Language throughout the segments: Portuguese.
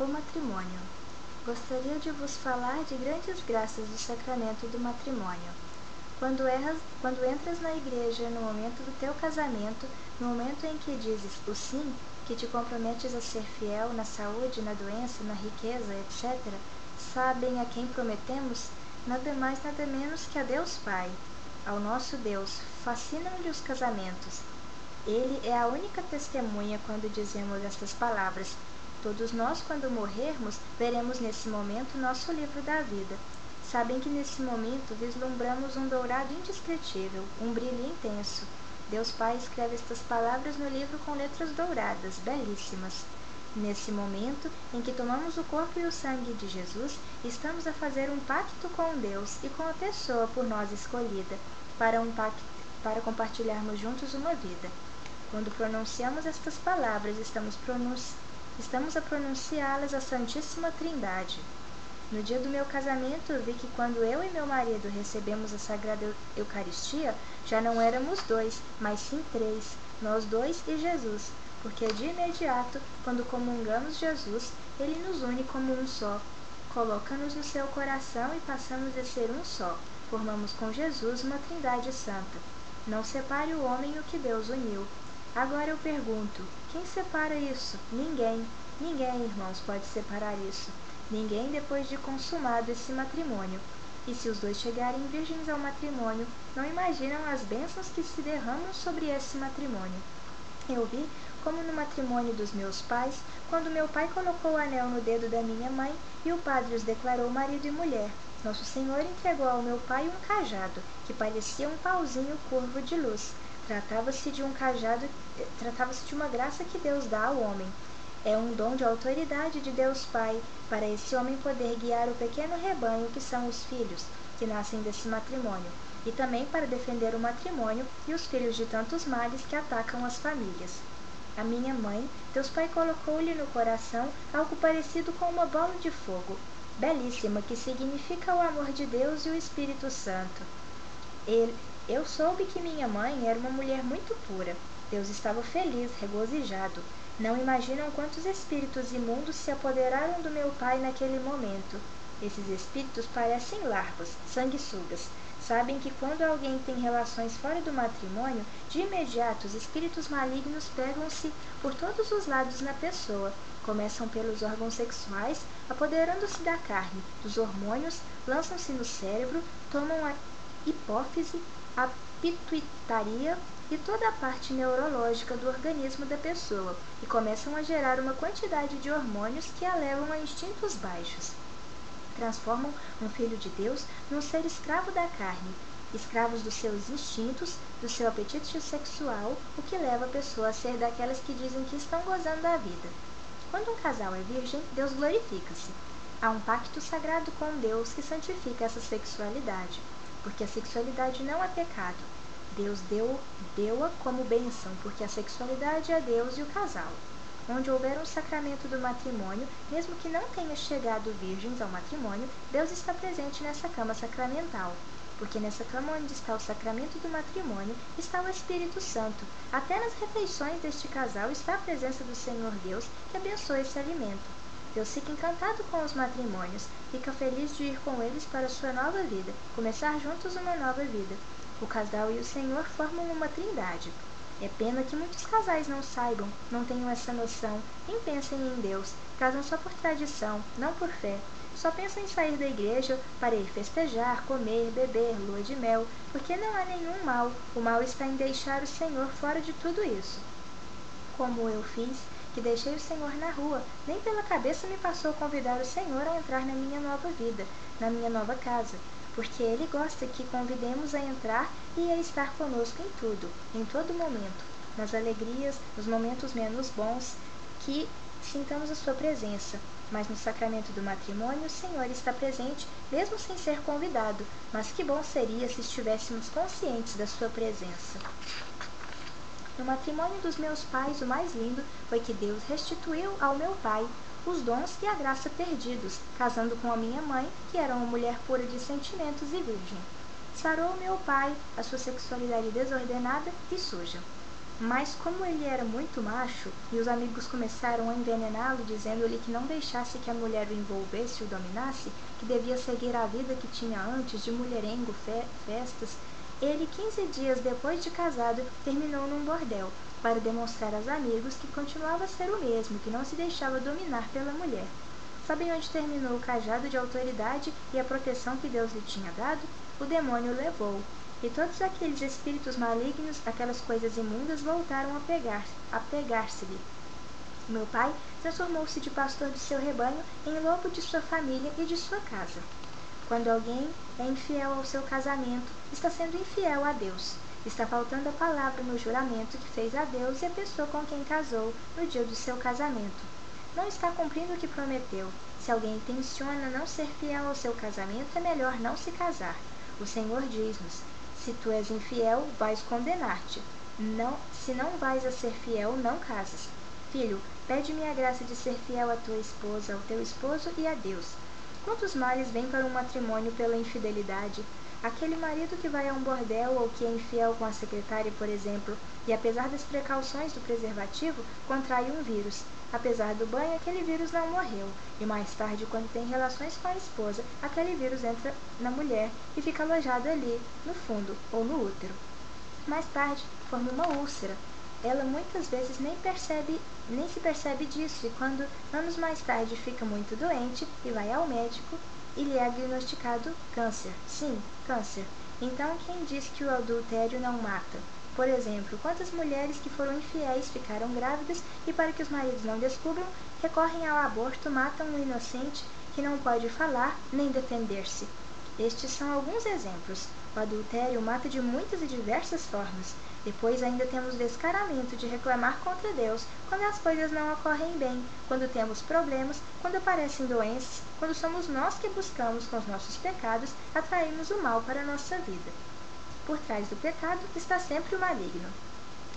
O matrimônio. Gostaria de vos falar de grandes graças do sacramento do matrimônio. Quando entras na igreja no momento do teu casamento, no momento em que dizes o sim, que te comprometes a ser fiel na saúde, na doença, na riqueza, etc., sabem a quem prometemos? Nada mais, nada menos que a Deus Pai. Ao nosso Deus, fascinam-lhe os casamentos. Ele é a única testemunha quando dizemos estas palavras. Todos nós, quando morrermos, veremos nesse momento nosso livro da vida. Sabem que nesse momento vislumbramos um dourado indescritível, um brilho intenso. Deus Pai escreve estas palavras no livro com letras douradas, belíssimas. Nesse momento em que tomamos o corpo e o sangue de Jesus, estamos a fazer um pacto com Deus e com a pessoa por nós escolhida, para compartilharmos juntos uma vida. Quando pronunciamos estas palavras, estamos a pronunciá-las à Santíssima Trindade. No dia do meu casamento, vi que quando eu e meu marido recebemos a Sagrada Eucaristia, já não éramos dois, mas sim três, nós dois e Jesus, porque de imediato, quando comungamos Jesus, ele nos une como um só, coloca-nos no seu coração e passamos a ser um só. Formamos com Jesus uma Trindade Santa. Não separe o homem o que Deus uniu. Agora eu pergunto, quem separa isso? Ninguém. Ninguém, irmãos, pode separar isso. Ninguém depois de consumado esse matrimônio. E se os dois chegarem virgens ao matrimônio, não imaginam as bênçãos que se derramam sobre esse matrimônio. Eu vi como no matrimônio dos meus pais, quando meu pai colocou o anel no dedo da minha mãe e o padre os declarou marido e mulher. Nosso Senhor entregou ao meu pai um cajado, que parecia um pauzinho curvo de luz. Tratava-se de uma graça que Deus dá ao homem. É um dom de autoridade de Deus Pai, para esse homem poder guiar o pequeno rebanho que são os filhos, que nascem desse matrimônio, e também para defender o matrimônio e os filhos de tantos males que atacam as famílias. A minha mãe, Deus Pai colocou-lhe no coração algo parecido com uma bola de fogo, belíssima, que significa o amor de Deus e o Espírito Santo. Eu soube que minha mãe era uma mulher muito pura. Deus estava feliz, regozijado. Não imaginam quantos espíritos imundos se apoderaram do meu pai naquele momento. Esses espíritos parecem larvas, sanguessugas. Sabem que quando alguém tem relações fora do matrimônio, de imediato os espíritos malignos pegam-se por todos os lados na pessoa. Começam pelos órgãos sexuais, apoderando-se da carne, dos hormônios, lançam-se no cérebro, tomam a hipófise, a pituitaria e toda a parte neurológica do organismo da pessoa e começam a gerar uma quantidade de hormônios que a levam a instintos baixos. Transformam um filho de Deus num ser escravo da carne, escravos dos seus instintos, do seu apetite sexual, o que leva a pessoa a ser daquelas que dizem que estão gozando da vida. Quando um casal é virgem, Deus glorifica-se. Há um pacto sagrado com Deus que santifica essa sexualidade, porque a sexualidade não é pecado. Deus deu-a como bênção, porque a sexualidade é Deus e o casal. Onde houver um sacramento do matrimônio, mesmo que não tenha chegado virgens ao matrimônio, Deus está presente nessa cama sacramental. Porque nessa cama onde está o sacramento do matrimônio, está o Espírito Santo. Até nas refeições deste casal está a presença do Senhor Deus, que abençoa esse alimento. Deus fica encantado com os matrimônios, fica feliz de ir com eles para a sua nova vida, começar juntos uma nova vida. O casal e o Senhor formam uma trindade. É pena que muitos casais não saibam, não tenham essa noção, nem pensem em Deus, casam só por tradição, não por fé. Só pensam em sair da igreja para ir festejar, comer, beber, lua de mel, porque não há nenhum mal. O mal está em deixar o Senhor fora de tudo isso. Como eu fiz, que deixei o Senhor na rua, nem pela cabeça me passou convidar o Senhor a entrar na minha nova vida, na minha nova casa, porque Ele gosta que convidemos a entrar e a estar conosco em tudo, em todo momento, nas alegrias, nos momentos menos bons, que sintamos a sua presença. Mas no sacramento do matrimônio o Senhor está presente, mesmo sem ser convidado, mas que bom seria se estivéssemos conscientes da sua presença. No matrimônio dos meus pais, o mais lindo foi que Deus restituiu ao meu pai os dons e a graça perdidos, casando com a minha mãe, que era uma mulher pura de sentimentos e virgem. Sarou meu pai a sua sexualidade desordenada e suja. Mas como ele era muito macho, e os amigos começaram a envenená-lo, dizendo-lhe que não deixasse que a mulher o envolvesse e o dominasse, que devia seguir a vida que tinha antes de mulherengo, festas, ele, 15 dias depois de casado, terminou num bordel, para demonstrar aos amigos que continuava a ser o mesmo, que não se deixava dominar pela mulher. Sabem onde terminou o cajado de autoridade e a proteção que Deus lhe tinha dado? O demônio o levou. E todos aqueles espíritos malignos, aquelas coisas imundas, voltaram a pegar-se-lhe. Meu pai transformou-se de pastor de seu rebanho em lobo de sua família e de sua casa. Quando alguém é infiel ao seu casamento, está sendo infiel a Deus. Está faltando a palavra no juramento que fez a Deus e a pessoa com quem casou no dia do seu casamento. Não está cumprindo o que prometeu. Se alguém intenciona não ser fiel ao seu casamento, é melhor não se casar. O Senhor diz-nos: se tu és infiel, vais condenar-te. Se não vais a ser fiel, não cases. Filho, pede-me a graça de ser fiel à tua esposa, ao teu esposo e a Deus. Quantos males vêm para um matrimônio pela infidelidade? Aquele marido que vai a um bordel ou que é infiel com a secretária, por exemplo, e apesar das precauções do preservativo, contrai um vírus. Apesar do banho, aquele vírus não morreu. E mais tarde, quando tem relações com a esposa, aquele vírus entra na mulher e fica alojado ali, no fundo, ou no útero. Mais tarde, forma uma úlcera. Ela muitas vezes nem se percebe disso, e quando anos mais tarde fica muito doente e vai ao médico, e lhe é diagnosticado câncer. Sim, câncer. Então quem diz que o adultério não mata? Por exemplo, quantas mulheres que foram infiéis ficaram grávidas e, para que os maridos não descubram, recorrem ao aborto, matam um inocente que não pode falar nem defender-se. Estes são alguns exemplos. O adultério mata de muitas e diversas formas. Depois ainda temos o descaramento de reclamar contra Deus quando as coisas não ocorrem bem, quando temos problemas, quando aparecem doenças, quando somos nós que buscamos com os nossos pecados atrairmos o mal para a nossa vida. Por trás do pecado está sempre o maligno.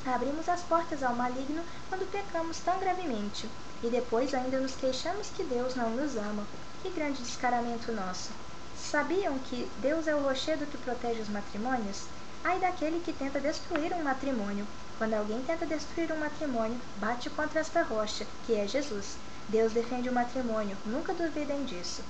Abrimos as portas ao maligno quando pecamos tão gravemente, e depois ainda nos queixamos que Deus não nos ama. Que grande descaramento nosso! Sabiam que Deus é o rochedo que protege os matrimônios? Ai daquele que tenta destruir um matrimônio. Quando alguém tenta destruir um matrimônio, bate contra esta rocha, que é Jesus. Deus defende o matrimônio, nunca duvidem disso.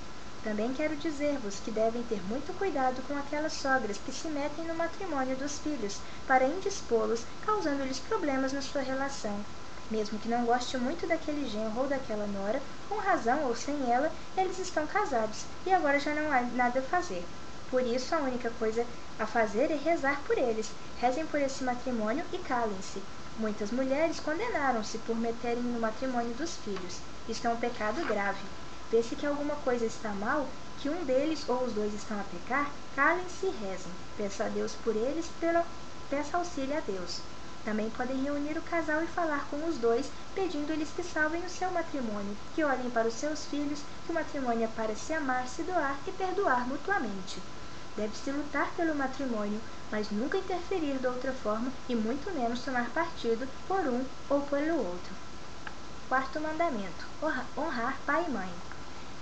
Também quero dizer-vos que devem ter muito cuidado com aquelas sogras que se metem no matrimônio dos filhos, para indispô-los, causando-lhes problemas na sua relação. Mesmo que não goste muito daquele genro ou daquela nora, com razão ou sem ela, eles estão casados, e agora já não há nada a fazer. Por isso, a única coisa a fazer é rezar por eles. Rezem por esse matrimônio e calem-se. Muitas mulheres condenaram-se por meterem no matrimônio dos filhos. Isto é um pecado grave. Vê-se que alguma coisa está mal, que um deles ou os dois estão a pecar, calem-se e rezem. Peça a Deus por eles, peça auxílio a Deus. Também podem reunir o casal e falar com os dois, pedindo-lhes que salvem o seu matrimônio, que olhem para os seus filhos, que o matrimônio é para se amar, se doar e perdoar mutuamente. Deve-se lutar pelo matrimônio, mas nunca interferir de outra forma e muito menos tomar partido por um ou pelo outro. Quarto mandamento: honrar pai e mãe.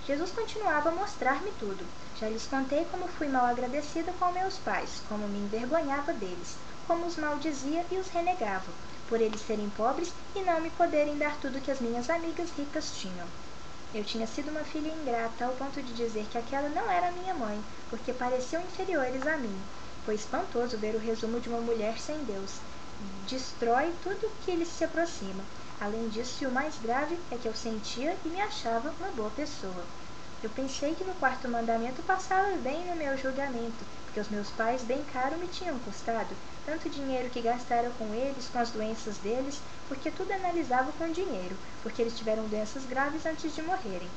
Jesus continuava a mostrar-me tudo. Já lhes contei como fui mal agradecida com meus pais, como me envergonhava deles, como os maldizia e os renegava, por eles serem pobres e não me poderem dar tudo que as minhas amigas ricas tinham. Eu tinha sido uma filha ingrata ao ponto de dizer que aquela não era minha mãe, porque pareciam inferiores a mim. Foi espantoso ver o resumo de uma mulher sem Deus. Destrói tudo que lhe se aproxima. Além disso, e o mais grave é que eu sentia e me achava uma boa pessoa. Eu pensei que no quarto mandamento passava bem no meu julgamento, porque os meus pais bem caro me tinham custado, tanto dinheiro que gastaram com eles, com as doenças deles, porque tudo analisava com dinheiro, porque eles tiveram doenças graves antes de morrerem.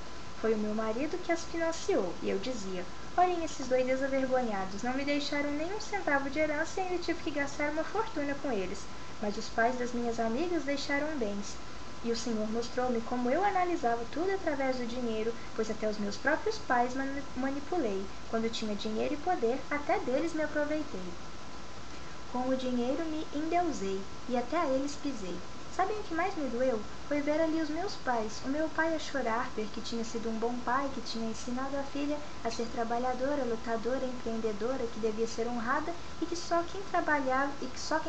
Foi o meu marido que as financiou, e eu dizia: olhem esses dois desavergonhados, não me deixaram nem um centavo de herança e ainda tive que gastar uma fortuna com eles. Mas os pais das minhas amigas deixaram bens. E o Senhor mostrou-me como eu analisava tudo através do dinheiro, pois até os meus próprios pais manipulei. Quando tinha dinheiro e poder, até deles me aproveitei. Com o dinheiro me endeusei, e até a eles pisei. Sabem o que mais me doeu? Foi ver ali os meus pais, o meu pai a chorar, ver que tinha sido um bom pai, que tinha ensinado a filha a ser trabalhadora, lutadora, empreendedora, que devia ser honrada e que só quem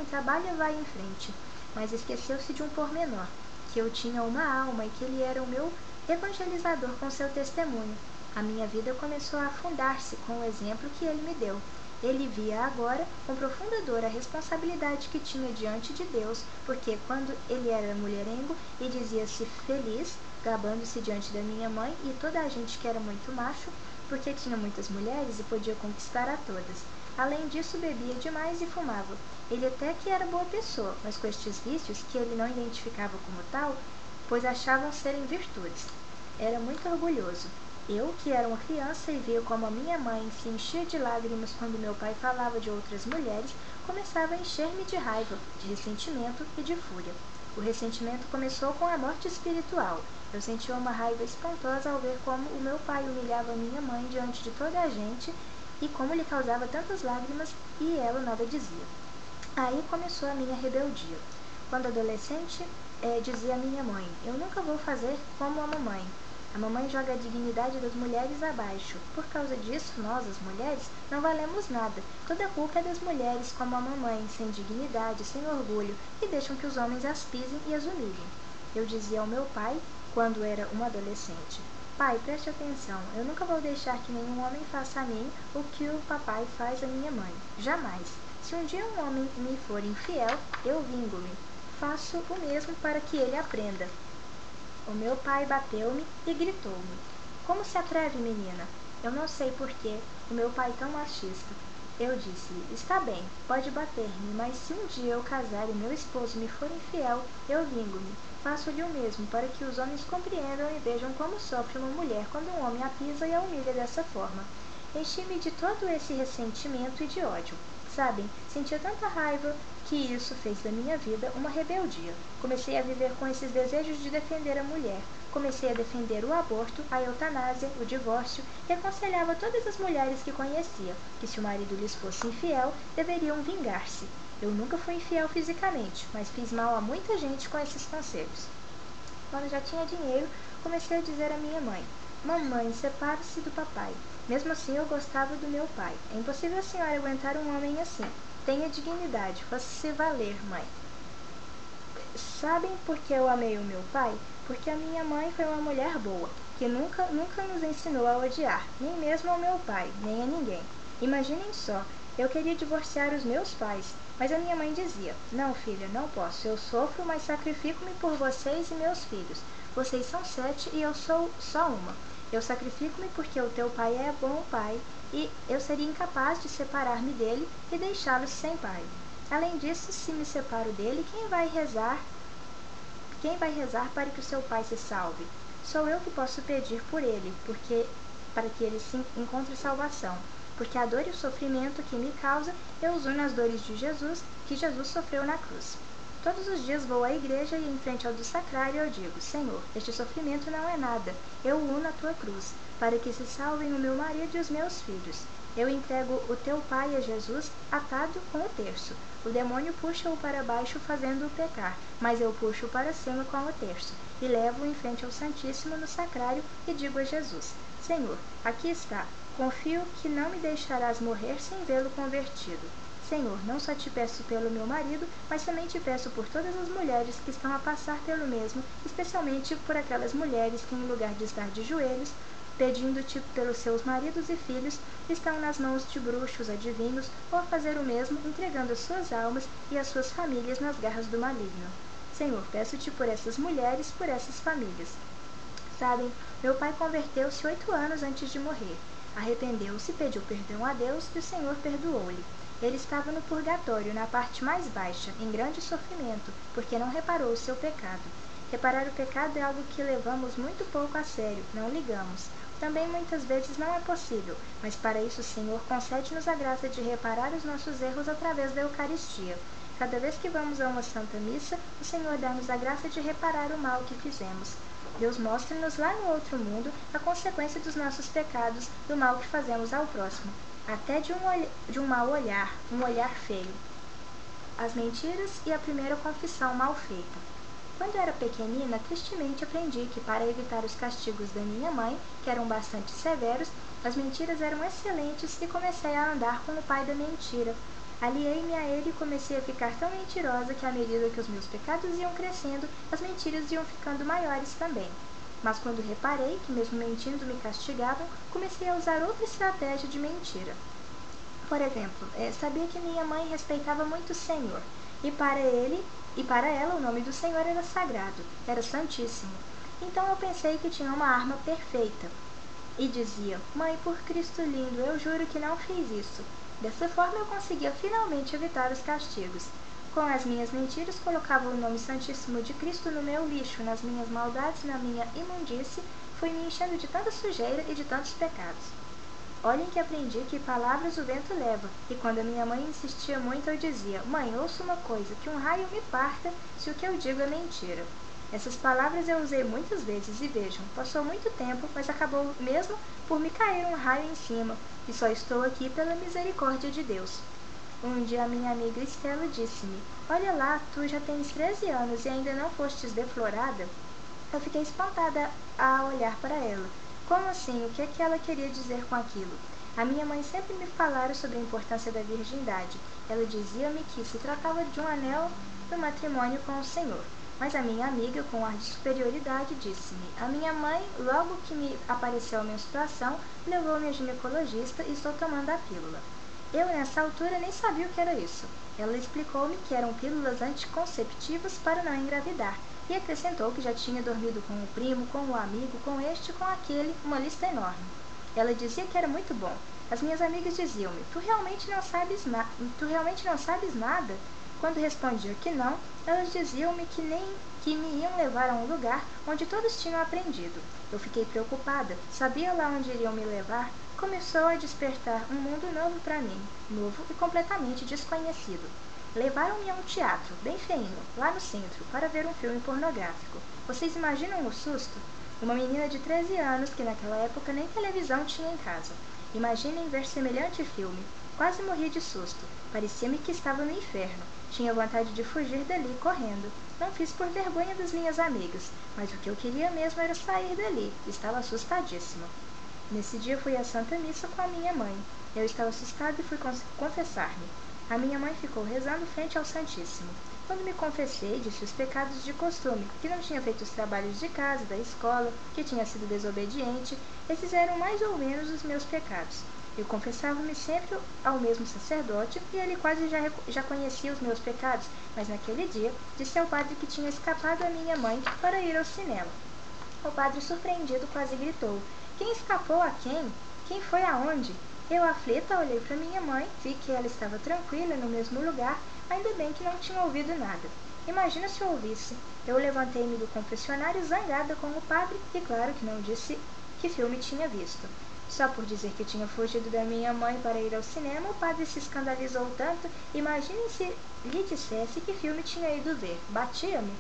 trabalha vai em frente. mas esqueceu-se de um pormenor, que eu tinha uma alma e que ele era o meu evangelizador com seu testemunho. A minha vida começou a afundar-se com o exemplo que ele me deu. Ele via agora com profunda dor a responsabilidade que tinha diante de Deus, porque quando ele era mulherengo e dizia-se feliz, gabando-se diante da minha mãe e toda a gente que era muito macho, porque tinha muitas mulheres e podia conquistar a todas. Além disso, bebia demais e fumava. Ele até que era boa pessoa, mas com estes vícios, que ele não identificava como tal, pois achavam serem virtudes. Era muito orgulhoso. Eu, que era uma criança e via como a minha mãe se enchia de lágrimas quando meu pai falava de outras mulheres, começava a encher-me de raiva, de ressentimento e de fúria. O ressentimento começou com a morte espiritual. Eu sentia uma raiva espantosa ao ver como o meu pai humilhava minha mãe diante de toda a gente e como lhe causava tantas lágrimas e ela nada dizia. Aí começou a minha rebeldia. Quando adolescente, dizia a minha mãe, eu nunca vou fazer como a mamãe. A mamãe joga a dignidade das mulheres abaixo. Por causa disso, nós, as mulheres, não valemos nada. Toda a culpa é das mulheres como a mamãe, sem dignidade, sem orgulho, e deixam que os homens as pisem e as humilhem. Eu dizia ao meu pai, quando era uma adolescente, pai, preste atenção, eu nunca vou deixar que nenhum homem faça a mim o que o papai faz à minha mãe. Jamais. Se um dia um homem me for infiel, eu vingo-me. Faço o mesmo para que ele aprenda. O meu pai bateu-me e gritou-me. Como se atreve, menina? Eu não sei porquê, o meu pai tão machista. Eu disse, está bem, pode bater-me, mas se um dia eu casar e meu esposo me for infiel, eu vingo-me. Faço-lhe o mesmo, para que os homens compreendam e vejam como sofre uma mulher quando um homem a pisa e a humilha dessa forma. Enchi-me de todo esse ressentimento e de ódio. Sabem, sentia tanta raiva que isso fez da minha vida uma rebeldia. Comecei a viver com esses desejos de defender a mulher. Comecei a defender o aborto, a eutanásia, o divórcio e aconselhava todas as mulheres que conhecia que se o marido lhes fosse infiel, deveriam vingar-se. Eu nunca fui infiel fisicamente, mas fiz mal a muita gente com esses conselhos. Quando já tinha dinheiro, comecei a dizer à minha mãe, mamãe, separe-se do papai. Mesmo assim, eu gostava do meu pai. É impossível a senhora aguentar um homem assim. Tenha dignidade, faça-se valer, mãe. Sabem por que eu amei o meu pai? Porque a minha mãe foi uma mulher boa, que nunca nos ensinou a odiar, nem mesmo ao meu pai, nem a ninguém. Imaginem só, eu queria divorciar os meus pais, mas a minha mãe dizia, não, filha, não posso, eu sofro, mas sacrifico-me por vocês e meus filhos. Vocês são 7 e eu sou só uma. Eu sacrifico-me porque o teu pai é bom pai e eu seria incapaz de separar-me dele e deixá-lo sem pai. Além disso, se me separo dele, quem vai rezar para que o seu pai se salve? Sou eu que posso pedir por ele, para que ele se encontre salvação. Porque a dor e o sofrimento que me causa, eu os uno às dores de Jesus, que Jesus sofreu na cruz. Todos os dias vou à igreja e em frente ao do sacrário eu digo, Senhor, este sofrimento não é nada, eu o uno à tua cruz, para que se salvem o meu marido e os meus filhos. Eu entrego o teu pai a Jesus atado com o terço. O demônio puxa-o para baixo fazendo-o pecar, mas eu puxo-o para cima com o terço, e levo-o em frente ao Santíssimo no sacrário e digo a Jesus, Senhor, aqui está, confio que não me deixarás morrer sem vê-lo convertido. Senhor, não só te peço pelo meu marido, mas também te peço por todas as mulheres que estão a passar pelo mesmo, especialmente por aquelas mulheres que, em lugar de estar de joelhos, pedindo-te pelos seus maridos e filhos, estão nas mãos de bruxos, adivinhos, ou a fazer o mesmo, entregando as suas almas e as suas famílias nas garras do maligno. Senhor, peço-te por essas mulheres, por essas famílias. Sabem, meu pai converteu-se 8 anos antes de morrer. Arrependeu-se, pediu perdão a Deus e o Senhor perdoou-lhe. Ele estava no purgatório, na parte mais baixa, em grande sofrimento, porque não reparou o seu pecado. Reparar o pecado é algo que levamos muito pouco a sério, não ligamos. Também muitas vezes não é possível, mas para isso o Senhor concede-nos a graça de reparar os nossos erros através da Eucaristia. Cada vez que vamos a uma Santa Missa, o Senhor dá-nos a graça de reparar o mal que fizemos. Deus mostra-nos lá no outro mundo a consequência dos nossos pecados, do mal que fazemos ao próximo. Até de um mau olhar, um olhar feio. As mentiras e a primeira confissão mal feita. Quando era pequenina, tristemente aprendi que para evitar os castigos da minha mãe, que eram bastante severos, as mentiras eram excelentes e comecei a andar com o pai da mentira. Aliei-me a ele e comecei a ficar tão mentirosa que, à medida que os meus pecados iam crescendo, as mentiras iam ficando maiores também. Mas quando reparei que mesmo mentindo me castigavam, comecei a usar outra estratégia de mentira. Por exemplo, sabia que minha mãe respeitava muito o Senhor, e para ela o nome do Senhor era sagrado, era santíssimo. Então eu pensei que tinha uma arma perfeita. E dizia: Mãe, por Cristo lindo, eu juro que não fiz isso. Dessa forma eu conseguia finalmente evitar os castigos. Com as minhas mentiras, colocava o nome santíssimo de Cristo no meu lixo, nas minhas maldades, na minha imundície, fui me enchendo de tanta sujeira e de tantos pecados. Olhem que aprendi que palavras o vento leva, e quando a minha mãe insistia muito eu dizia: Mãe, ouça uma coisa, que um raio me parta se o que eu digo é mentira. Essas palavras eu usei muitas vezes e vejam, passou muito tempo, mas acabou mesmo por me cair um raio em cima, e só estou aqui pela misericórdia de Deus. Um dia a minha amiga Estela disse-me: Olha lá, tu já tens 13 anos e ainda não fostes deflorada? Eu fiquei espantada a olhar para ela. Como assim? O que é que ela queria dizer com aquilo? A minha mãe sempre me falara sobre a importância da virgindade. Ela dizia-me que se tratava de um anel do matrimônio com o Senhor. Mas a minha amiga, com ar de superioridade, disse-me: A minha mãe, logo que me apareceu a menstruação, levou-me a ginecologista e estou tomando a pílula. Eu, nessa altura, nem sabia o que era isso. Ela explicou-me que eram pílulas anticonceptivas para não engravidar, e acrescentou que já tinha dormido com o primo, com o amigo, com este, com aquele, uma lista enorme. Ela dizia que era muito bom. As minhas amigas diziam-me: Tu realmente não sabes nada? Quando respondia que não, elas diziam-me que me iam levar a um lugar onde todos tinham aprendido. Eu fiquei preocupada, sabia lá onde iriam me levar? Começou a despertar um mundo novo para mim, novo e completamente desconhecido. Levaram-me a um teatro, bem feinho, lá no centro, para ver um filme pornográfico. Vocês imaginam o susto? Uma menina de 13 anos que naquela época nem televisão tinha em casa. Imaginem ver semelhante filme. Quase morri de susto. Parecia-me que estava no inferno. Tinha vontade de fugir dali, correndo. Não fiz por vergonha das minhas amigas, mas o que eu queria mesmo era sair dali. Estava assustadíssima. Nesse dia fui à Santa Missa com a minha mãe. Eu estava assustada e fui confessar-me. A minha mãe ficou rezando frente ao Santíssimo. Quando me confessei, disse os pecados de costume, que não tinha feito os trabalhos de casa, da escola, que tinha sido desobediente. Esses eram mais ou menos os meus pecados. Eu confessava-me sempre ao mesmo sacerdote e ele quase já conhecia os meus pecados, mas naquele dia disse ao padre que tinha escapado à minha mãe para ir ao cinema. O padre, surpreendido, quase gritou: Quem escapou a quem? Quem foi aonde? Eu, aflita, olhei para minha mãe, vi que ela estava tranquila no mesmo lugar, ainda bem que não tinha ouvido nada. Imagina se eu ouvisse. Eu levantei-me do confessionário zangada com o padre e claro que não disse que filme tinha visto. Só por dizer que tinha fugido da minha mãe para ir ao cinema, o padre se escandalizou tanto. Imaginem se lhe dissesse que filme tinha ido ver. Batia-me.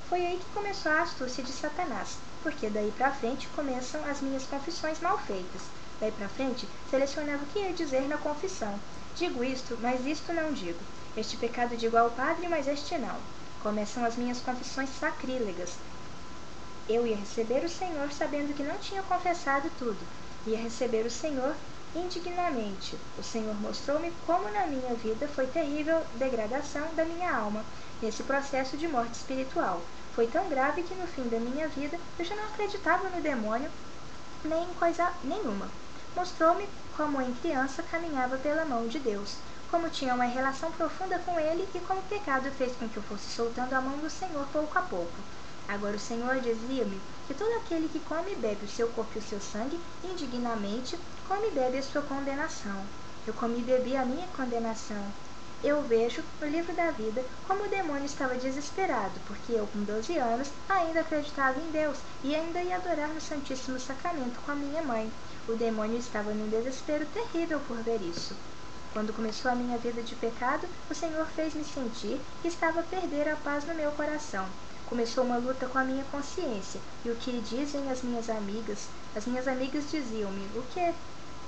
Foi aí que começou a astúcia de Satanás, porque daí pra frente começam as minhas confissões mal feitas. Daí pra frente, selecionava o que ia dizer na confissão. Digo isto, mas isto não digo. Este pecado digo ao padre, mas este não. Começam as minhas confissões sacrílegas. Eu ia receber o Senhor sabendo que não tinha confessado tudo. Ia receber o Senhor indignamente. O Senhor mostrou-me como na minha vida foi terrível degradação da minha alma, nesse processo de morte espiritual. Foi tão grave que no fim da minha vida eu já não acreditava no demônio nem em coisa nenhuma. Mostrou-me como em criança caminhava pela mão de Deus, como tinha uma relação profunda com Ele e como o pecado fez com que eu fosse soltando a mão do Senhor pouco a pouco. Agora o Senhor dizia-me que todo aquele que come e bebe o seu corpo e o seu sangue, indignamente, come e bebe a sua condenação. Eu comi e bebi a minha condenação. Eu vejo, no livro da vida, como o demônio estava desesperado, porque eu, com 12 anos, ainda acreditava em Deus e ainda ia adorar no Santíssimo Sacramento com a minha mãe. O demônio estava num desespero terrível por ver isso. Quando começou a minha vida de pecado, o Senhor fez-me sentir que estava a perder a paz no meu coração. Começou uma luta com a minha consciência, e o que dizem as minhas amigas? As minhas amigas diziam-me: o quê?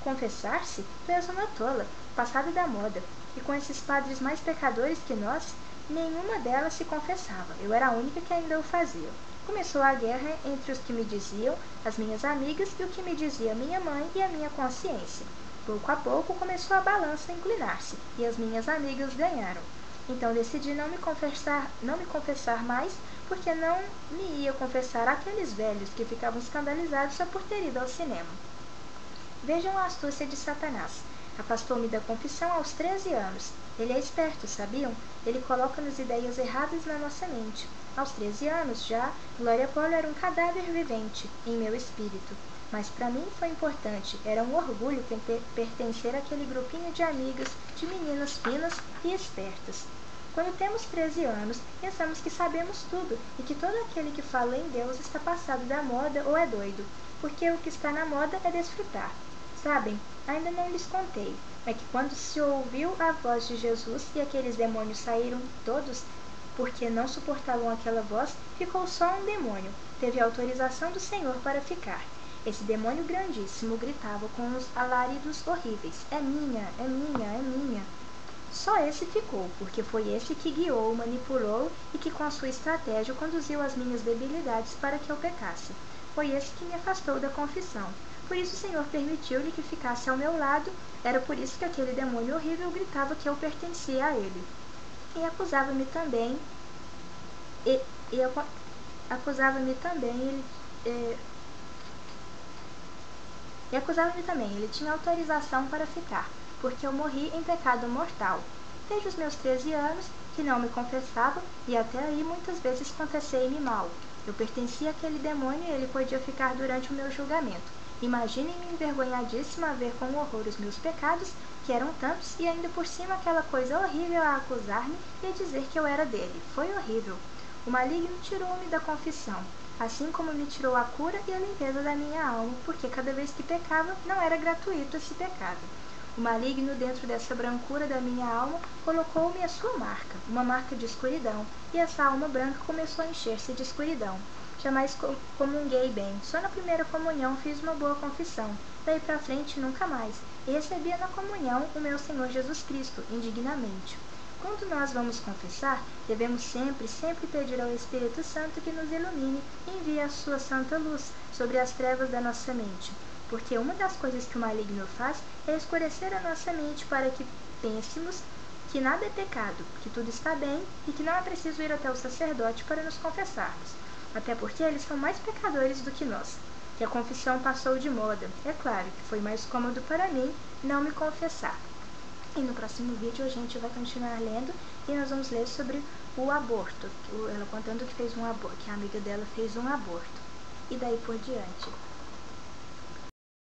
Confessar-se? Tu és uma tola, passada da moda. E com esses padres mais pecadores que nós, nenhuma delas se confessava. Eu era a única que ainda o fazia. Começou a guerra entre os que me diziam as minhas amigas e o que me dizia minha mãe e a minha consciência. pouco a pouco começou a balança a inclinar-se, e as minhas amigas ganharam. Então decidi não me confessar mais, porque não me ia confessar àqueles velhos que ficavam escandalizados só por ter ido ao cinema. Vejam a astúcia de Satanás. Afastou-me da confissão aos 13 anos. Ele é esperto, sabiam? Ele coloca-nos ideias erradas na nossa mente. Aos 13 anos, já, Glória Polo era um cadáver vivente em meu espírito. Mas para mim foi importante, era um orgulho pertencer àquele grupinho de amigas, de meninas finas e espertas. Quando temos 13 anos, pensamos que sabemos tudo e que todo aquele que fala em Deus está passado da moda ou é doido, porque o que está na moda é desfrutar. Sabem, ainda não lhes contei, é que quando se ouviu a voz de Jesus e aqueles demônios saíram todos, porque não suportavam aquela voz, ficou só um demônio, teve autorização do Senhor para ficar. Esse demônio grandíssimo gritava com uns alaridos horríveis, é minha, é minha, é minha. Só esse ficou, porque foi esse que guiou, manipulou e que com a sua estratégia conduziu as minhas debilidades para que eu pecasse. Foi esse que me afastou da confissão. Por isso o Senhor permitiu-lhe que ficasse ao meu lado, era por isso que aquele demônio horrível gritava que eu pertencia a ele. E acusava-me também, ele tinha autorização para ficar, porque eu morri em pecado mortal. Desde os meus 13 anos, que não me confessava, e até aí muitas vezes confessei-me mal. Eu pertencia àquele demônio e ele podia ficar durante o meu julgamento. Imaginem-me envergonhadíssima a ver com horror os meus pecados, que eram tantos, e ainda por cima aquela coisa horrível a acusar-me e a dizer que eu era dele. Foi horrível. O maligno tirou-me da confissão, assim como me tirou a cura e a limpeza da minha alma, porque cada vez que pecava, não era gratuito esse pecado. O maligno, dentro dessa brancura da minha alma, colocou-me a sua marca, uma marca de escuridão, e essa alma branca começou a encher-se de escuridão. Jamais comunguei bem, só na primeira comunhão fiz uma boa confissão, daí para frente nunca mais, e recebia na comunhão o meu Senhor Jesus Cristo, indignamente. Quando nós vamos confessar, devemos sempre pedir ao Espírito Santo que nos ilumine e envie a sua santa luz sobre as trevas da nossa mente, porque uma das coisas que o maligno faz é escurecer a nossa mente para que pensemos que nada é pecado, que tudo está bem e que não é preciso ir até o sacerdote para nos confessarmos, até porque eles são mais pecadores do que nós. Que a confissão passou de moda, é claro que foi mais cômodo para mim não me confessar. E no próximo vídeo a gente vai continuar lendo e nós vamos ler sobre o aborto, ela contando que fez um aborto, que a amiga dela fez um aborto, e daí por diante.